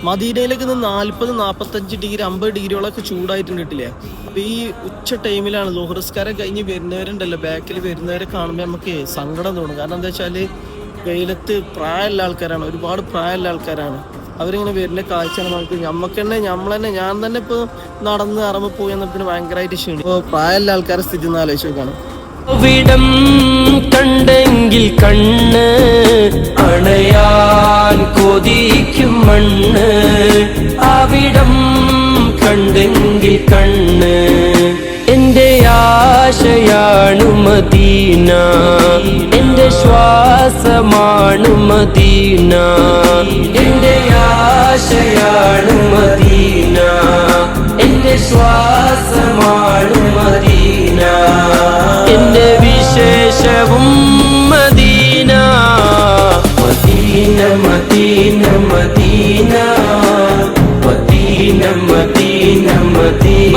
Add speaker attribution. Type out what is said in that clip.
Speaker 1: മദീനയിലേക്ക് നിന്ന് 40-45 ഡിഗ്രി 50 ഡിഗ്രിയോളൊക്കെ ചൂടായിട്ടുണ്ട് കിട്ടില്ലേ. അപ്പൊ ഈ ഉച്ച ടൈമിലാണ് ലോഹറിസ്കാരം കഴിഞ്ഞ് വരുന്നവരുണ്ടല്ലോ, ബാക്കിൽ വരുന്നവരെ കാണുമ്പോൾ നമുക്ക് സങ്കടം തോന്നും. കാരണം എന്താ വെച്ചാല് വെയിലത്ത് പ്രായമുള്ള ആൾക്കാരാണ്, ഒരുപാട് പ്രായമുള്ള ആൾക്കാരാണ്. അവരിങ്ങനെ വരുന്ന കാഴ്ചയാണ് നമുക്ക് ഞാൻ തന്നെ ഇപ്പൊ നടന്ന് ഇറങ്ങി പോയി എന്നതിന് ഭയങ്കരമായിട്ട് ക്ഷീണി. ഇപ്പൊ പ്രായമുള്ള ആൾക്കാരെ സ്ഥിതി ഒന്ന് ആലോചിച്ച് നോക്കാണ്.
Speaker 2: വിടം കണ്ടെങ്കിൽ കണ്ണ് അണയാൻ കൊതിക്കും മണ്ണ്, അവിടം കണ്ടെങ്കിൽ കണ്ണ്. എന്റെ ആശയാണു മദീന, എന്റെ ശ്വാസമാണു മദീന. എന്റെ ആശയാണു മദീന, എന്റെ ശ്വാസമാണു മദീന. എന്റെ വിശേഷവും Medina. Medina Medina Medina Medina Medina Medina.